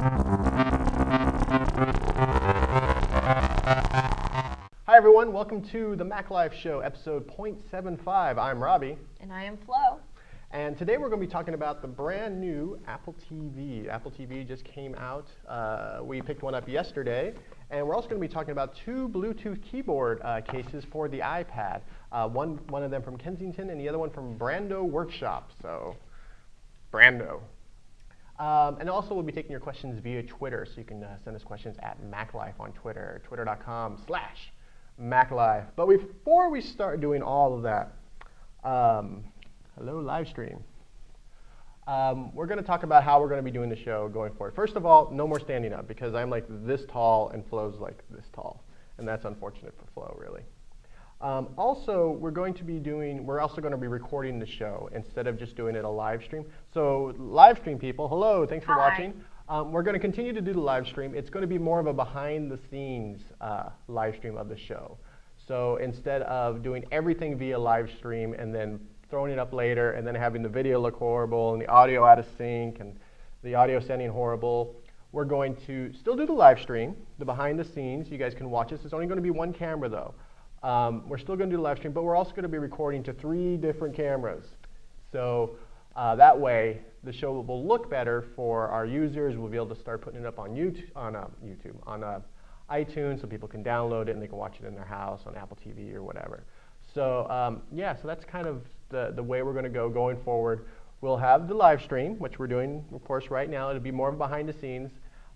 Hi everyone, welcome to the Mac Life Show, episode .75. I'm Robbie. And I am Flo. And today we're going to be talking about the brand new Apple TV. Apple TV just came out. We picked one up yesterday. And we're also going to be talking about two Bluetooth keyboard cases for the iPad. One of them from Kensington and the other one from Brando Workshop. So, Brando. And also we'll be taking your questions via Twitter. So you can send us questions at MacLife on Twitter, twitter.com/MacLife. But before we start doing all of that, hello, live stream. We're going to talk about how we're going to be doing the show going forward. First of all, no more standing up because I'm like this tall and Flo's like this tall. And that's unfortunate for Flo, really. Also, we're also going to be recording the show instead of just doing it a live stream. So live stream people, hello, thanks for watching. We're going to continue to do the live stream. It's going to be more of a behind the scenes live stream of the show. So instead of doing everything via live stream and then throwing it up later and then having the video look horrible and the audio out of sync and the audio sounding horrible, we're going to still do the live stream, the behind the scenes. You guys can watch us. It's only going to be one camera though. We're still going to do the live stream, but we're also going to be recording to 3 different cameras. So that way the show will look better for our users. We'll be able to start putting it up on iTunes so people can download it and they can watch it in their house on Apple TV or whatever. So yeah, so that's kind of the way we're going to go going forward. We'll have the live stream, which we're doing, of course, right now. It'll be more behind the scenes.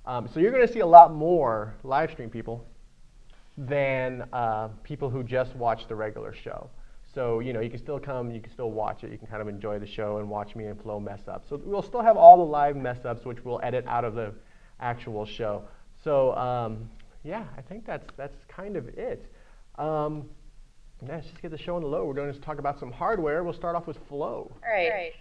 So you're going to see a lot more live stream people than people who just watch the regular show. So you can still come, you can still watch it, you can kind of enjoy the show and watch me and Flo mess up. So we'll still have all the live mess ups, which we'll edit out of the actual show. So yeah, I think that's kind of it. Yeah, let's just get the show on the low. We're going to talk about some hardware. We'll start off with Flo. All right.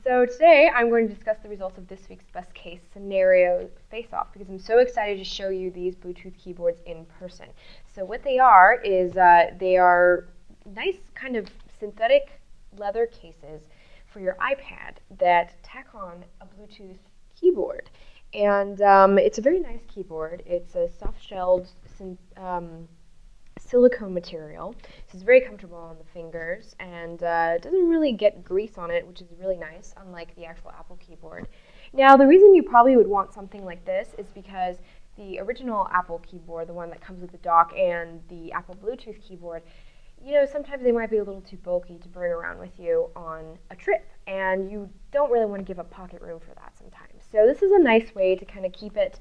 So today I'm going to discuss the results of this week's best case scenario face-off because I'm so excited to show you these Bluetooth keyboards in person. So what they are is they are nice kind of synthetic leather cases for your iPad that tack on a Bluetooth keyboard. And it's a very nice keyboard. It's a soft-shelled silicone material, so it's very comfortable on the fingers and it doesn't really get grease on it, which is really nice, unlike the actual Apple keyboard. Now, the reason you probably would want something like this is because the original Apple keyboard, the one that comes with the dock, and the Apple Bluetooth keyboard, sometimes they might be a little too bulky to bring around with you on a trip, and you don't really want to give up pocket room for that sometimes. So this is a nice way to kind of keep it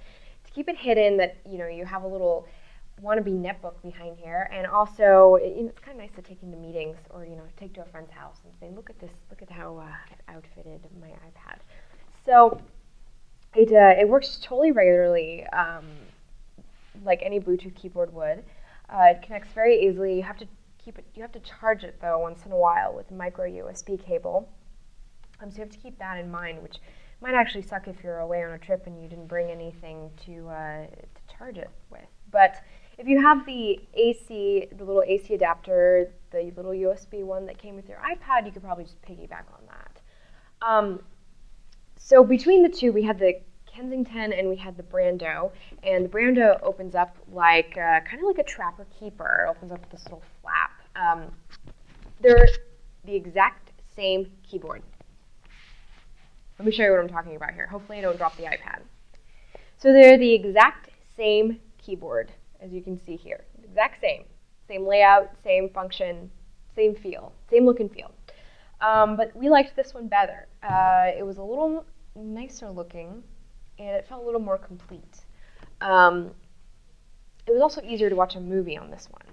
hidden, that you have a little wannabe netbook behind here, and also it's kind of nice to take into meetings or take to a friend's house and say, look at how I've outfitted my iPad. So it works totally regularly, like any Bluetooth keyboard would. It connects very easily. You have to charge it though once in a while with a micro USB cable. So you have to keep that in mind, which might actually suck if you're away on a trip and you didn't bring anything to charge it with. But if you have the little AC adapter, the little USB one that came with your iPad, you could probably just piggyback on that. So between the two, we had the Kensington and we had the Brando. And the Brando opens up like kind of like a Trapper Keeper. It opens up with this little flap. They're the exact same keyboard. Let me show you what I'm talking about here. Hopefully I don't drop the iPad. So they're the exact same keyboard, as you can see here. Exact same. Same layout, same function, same feel, same look and feel. But we liked this one better. It was a little nicer looking, and it felt a little more complete. It was also easier to watch a movie on this one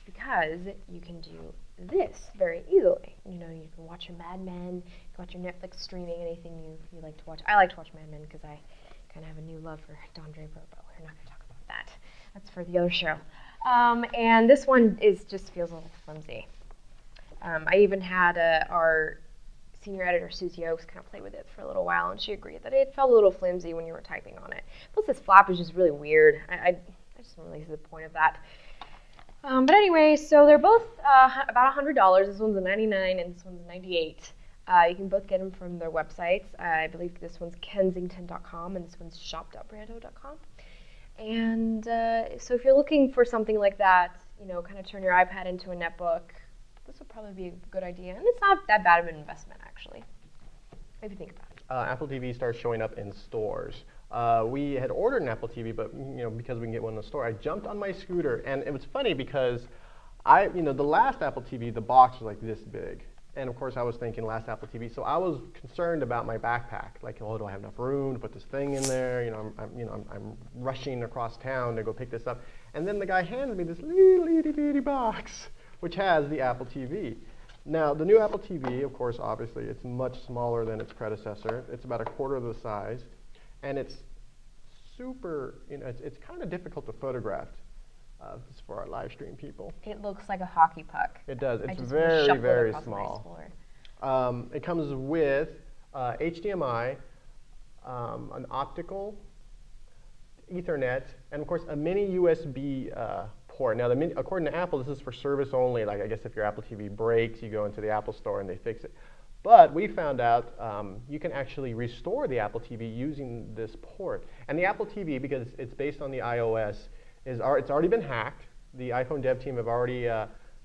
because you can do this very easily. You can watch your Mad Men, you can watch your Netflix streaming, anything you like to watch. I like to watch Mad Men because I kind of have a new love for Don Draper, but we're not going to talk about that. That's for the other show. And this one just feels a little flimsy. I even had our senior editor, Susie Oaks, kind of play with it for a little while, and she agreed that it felt a little flimsy when you were typing on it. Plus, this flap is just really weird. I just don't really see the point of that. But anyway, so they're both about $100. This one's a $99 and this one's a $98. You can both get them from their websites. I believe this one's kensington.com and this one's shop.brando.com. And so if you're looking for something like that, kind of turn your iPad into a netbook, this would probably be a good idea. And it's not that bad of an investment, actually, if you think about it. Apple TV starts showing up in stores. We had ordered an Apple TV, but because we can get one in the store, I jumped on my scooter, and it was funny because the last Apple TV, the box was like this big. And of course, I was thinking last Apple TV, so I was concerned about my backpack. Like, oh, do I have enough room to put this thing in there? I'm rushing across town to go pick this up. And then the guy hands me this little itty bitty box, which has the Apple TV. Now, the new Apple TV, of course, obviously, it's much smaller than its predecessor. It's about a quarter of the size, and it's super. It's kind of difficult to photograph. This is for our live stream people. It looks like a hockey puck. It does. It's very, very small. It comes with HDMI, an optical, Ethernet, and of course a mini USB port. Now, according to Apple, this is for service only. Like, I guess if your Apple TV breaks, you go into the Apple Store and they fix it. But we found out you can actually restore the Apple TV using this port. And the Apple TV, because it's based on the iOS, it's already been hacked. The iPhone dev team have already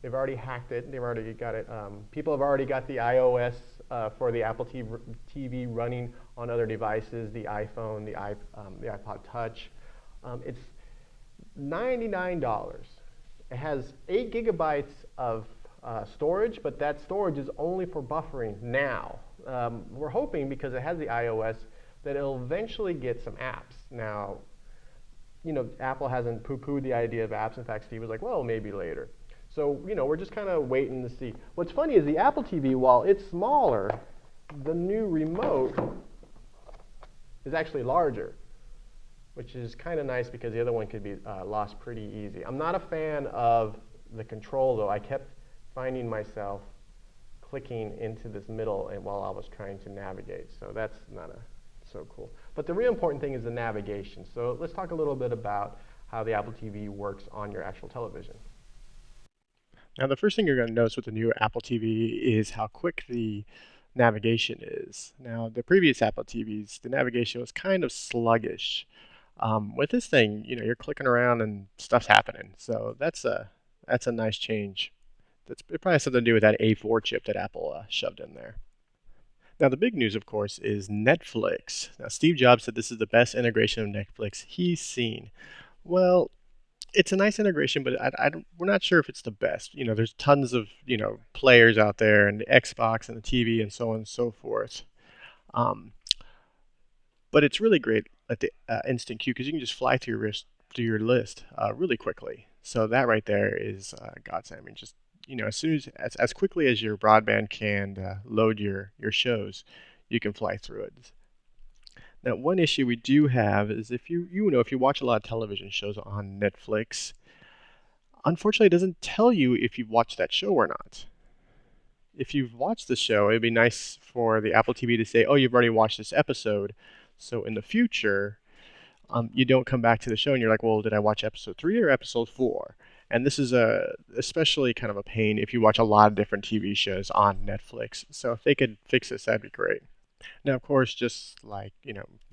they've already hacked it. They've already got it. People have already got the iOS for the Apple TV running on other devices, the iPhone, the iPod Touch. It's $99. It has 8 gigabytes of storage, but that storage is only for buffering now. We're hoping, because it has the iOS, that it'll eventually get some apps. Now, Apple hasn't poo-pooed the idea of apps. In fact, Steve was like, well, maybe later. So, we're just kind of waiting to see. What's funny is the Apple TV, while it's smaller, the new remote is actually larger, which is kind of nice because the other one could be lost pretty easy. I'm not a fan of the control, though. I kept finding myself clicking into this middle while I was trying to navigate. So that's not so cool. But the real important thing is the navigation. So let's talk a little bit about how the Apple TV works on your actual television. Now, the first thing you're going to notice with the new Apple TV is how quick the navigation is. Now, the previous Apple TVs, the navigation was kind of sluggish. With this thing, you're clicking around and stuff's happening. So that's a nice change. It probably has something to do with that A4 chip that Apple shoved in there. Now, the big news, of course, is Netflix. Now, Steve Jobs said this is the best integration of Netflix he's seen. Well, it's a nice integration, but we're not sure if it's the best. There's tons of, players out there, and the Xbox and the TV and so on and so forth. But it's really great at the instant queue because you can just fly through your list really quickly. So that right there is godsend. I mean, just as soon as quickly as your broadband can load your shows, you can fly through it. Now, one issue we do have is if you watch a lot of television shows on Netflix, unfortunately, it doesn't tell you if you've watched that show or not. If you've watched the show, it'd be nice for the Apple TV to say, "Oh, you've already watched this episode." So in the future, you don't come back to the show and you're like, "Well, did I watch episode 3 or episode 4?" And this is especially kind of a pain if you watch a lot of different TV shows on Netflix. So if they could fix this, that'd be great. Now, of course, just like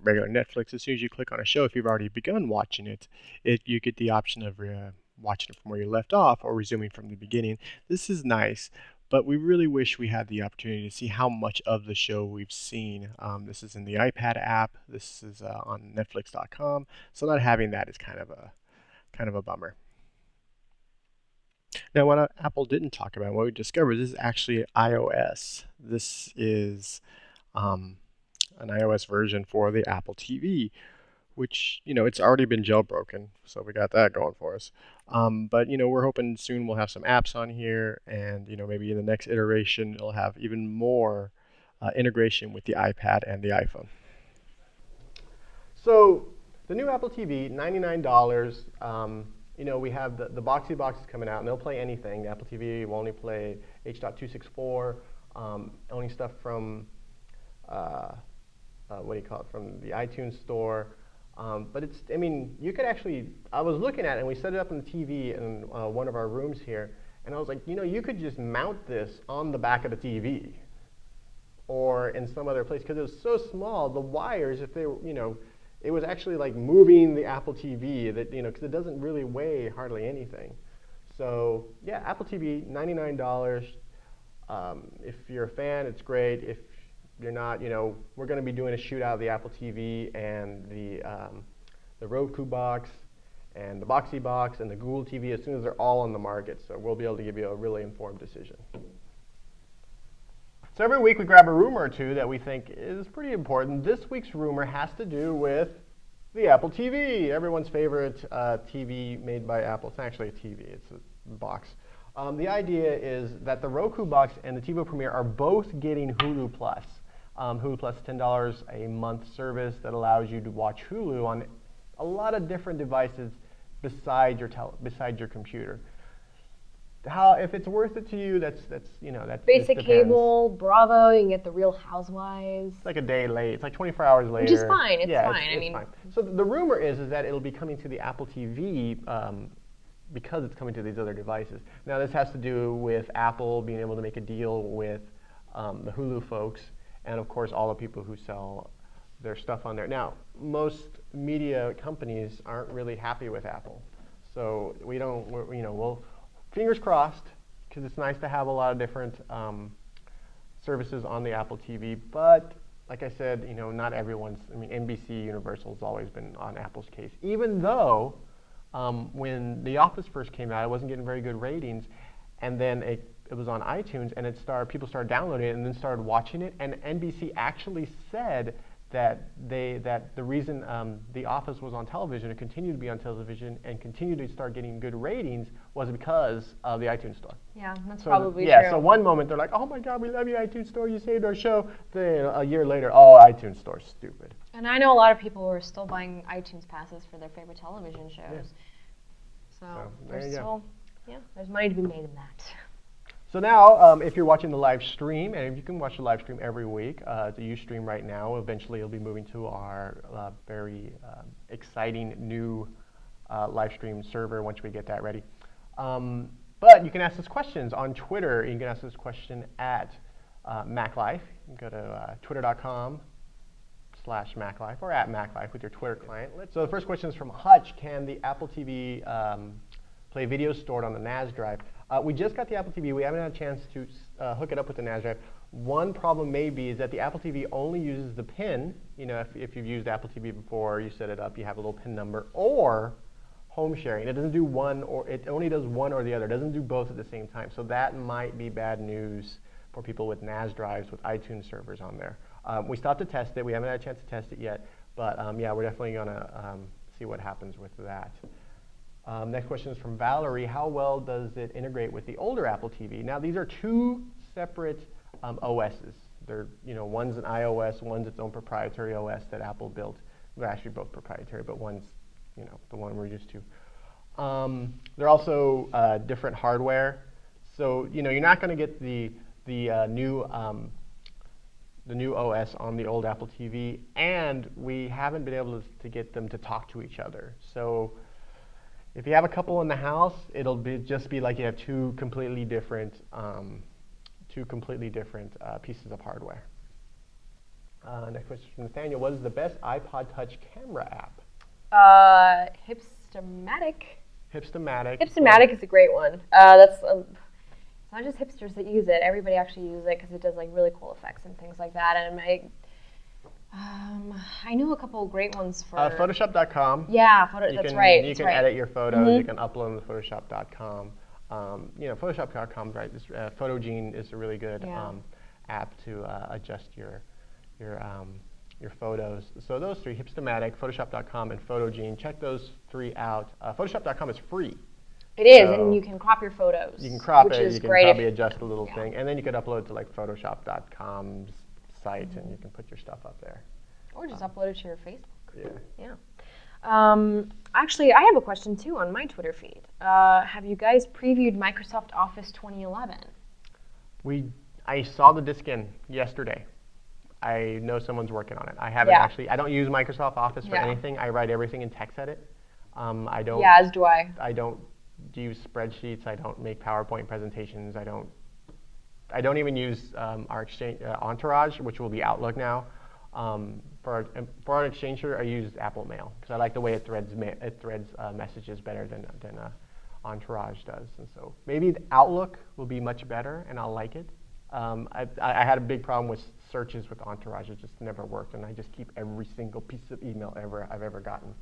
regular Netflix, as soon as you click on a show, if you've already begun watching it, you get the option of watching it from where you left off or resuming from the beginning. This is nice, but we really wish we had the opportunity to see how much of the show we've seen. This is in the iPad app. This is on Netflix.com. So not having that is kind of a bummer. Now, what Apple didn't talk about, what we discovered, this is actually iOS. This is an iOS version for the Apple TV, which, it's already been jailbroken, so we got that going for us. But, we're hoping soon we'll have some apps on here, and, maybe in the next iteration, it'll have even more integration with the iPad and the iPhone. So the new Apple TV, $99. We have the boxy boxes coming out, and they'll play anything. The Apple TV will only play H.264, only stuff from from the iTunes store. But you could actually, I was looking at it, and we set it up on the TV in one of our rooms here, and I was like, you could just mount this on the back of the TV. or in some other place because it was so small. The wires, if they were, it was actually like moving the Apple TV that because it doesn't really weigh hardly anything. So yeah, Apple TV, $99. If you're a fan, it's great. If you're not, we're going to be doing a shootout of the Apple TV and the Roku box and the Boxee box and the Google TV as soon as they're all on the market. So we'll be able to give you a really informed decision. So every week we grab a rumor or two that we think is pretty important. This week's rumor has to do with the Apple TV, everyone's favorite TV made by Apple. It's not actually a TV, it's a box. The idea is that the Roku box and the TiVo Premiere are both getting Hulu Plus. Hulu Plus is $10 a month service that allows you to watch Hulu on a lot of different devices beside your computer. If it's worth it to you, that's basic depends. cable, Bravo. You can get the Real Housewives. It's like a day late. It's like 24 hours later. Which is fine. It's yeah, fine. It's fine. So the rumor is that it'll be coming to the Apple TV because it's coming to these other devices. Now this has to do with Apple being able to make a deal with the Hulu folks, and of course all the people who sell their stuff on there. Now most media companies aren't really happy with Apple, so we'll fingers crossed, because it's nice to have a lot of different services on the Apple TV. But like I said, not everyone's. NBC Universal's always been on Apple's case, even though when The Office first came out, it wasn't getting very good ratings, and then it was on iTunes, and people started downloading it and then started watching it. And NBC actually said that the reason The Office was on television and continued to be on television and continued to start getting good ratings was because of the iTunes Store. Yeah, that's probably true. true. So one moment they're like, "Oh my God, we love you, iTunes Store. You saved our show." Then a year later, "Oh, iTunes Store's stupid." And I know a lot of people who are still buying iTunes passes for their favorite television shows. Yeah. So there you go. There's money to be made in that. So now, if you're watching the live stream, and you can watch the live stream every week, it's a Ustream right now. Eventually, it'll be moving to our very exciting new live stream server once we get that ready. But you can ask us questions on Twitter. You can ask us question at MacLife. You can go to twitter.com/MacLife or at MacLife with your Twitter client. So the first question is from Hutch. Can the Apple TV play videos stored on the NAS drive? We just got the Apple TV. We haven't had a chance to hook it up with the NAS drive. One problem may be is that the Apple TV only uses the PIN. If you've used Apple TV before, you set it up, you have a little PIN number, or home sharing. It doesn't do one, or it only does one or the other. It doesn't do both at the same time. So that might be bad news for people with NAS drives with iTunes servers on there. We still have to test it. We haven't had a chance to test it yet. But yeah, we're definitely going to see what happens with that. Next question is from Valerie. How well does it integrate with the older Apple TV? Now, these are two separate OSs. They're, one's an iOS, one's its own proprietary OS that Apple built. They're actually both proprietary, but one's, the one we're used to. They're also different hardware. So, you're not going to get the new OS on the old Apple TV, and we haven't been able to get them to talk to each other. So if you have a couple in the house, it'll just be like you have two completely different pieces of hardware. Next question from Nathaniel. What is the best iPod Touch camera app? Hipstamatic. Hipstamatic. Hipstamatic is a great one. It's not just hipsters that use it. Everybody actually uses it because it does like really cool effects and things like that. And I know a couple of great ones for Photoshop.com. Yeah, that's right. You can edit your photos. You can upload them to Photoshop.com. Photoshop.com, right? Photogene is a really good app to adjust your photos. So those three: Hipstamatic, Photoshop.com, and Photogene. Check those three out. Photoshop.com is free. It is, and you can crop your photos. You can crop it. You can probably adjust a little thing, and then you could upload it to like Photoshop.com's site, and you can put your stuff up there. Or just upload it to your Facebook. Yeah. Actually, I have a question too on my Twitter feed. Have you guys previewed Microsoft Office 2011? I saw the disc in yesterday. I know someone's working on it. I haven't actually. I don't use Microsoft Office for anything. I write everything in TextEdit. I don't. Yeah, as do I. I don't use spreadsheets. I don't make PowerPoint presentations. I don't I don't even use our Exchange Entourage, which will be Outlook now. For our Exchanger, I use Apple Mail because I like the way it threads messages better than Entourage does. And so maybe the Outlook will be much better, and I'll like it. I had a big problem with searches with Entourage. It just never worked, and I just keep every single piece of email I've ever gotten.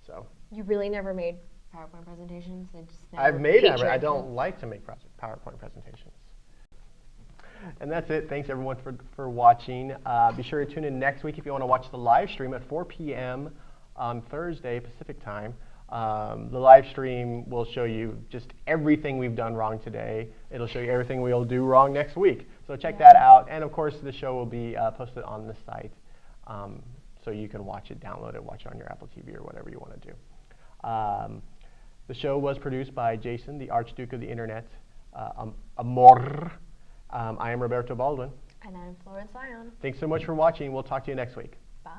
So You really never made PowerPoint presentations? I just never I've made it. pictured I them. don't like to make PowerPoint presentations. And that's it. Thanks everyone for watching. Be sure to tune in next week if you want to watch the live stream at 4 p.m. on Thursday Pacific time. The live stream will show you just everything we've done wrong today. It'll show you everything we'll do wrong next week. So check that out. And of course, the show will be posted on the site. So you can watch it, download it, watch it on your Apple TV or whatever you want to do. The show was produced by Jason, the Archduke of the Internet, Amor. I am Roberto Baldwin. And I'm Florence Ion. Thanks so much for watching. We'll talk to you next week. Bye.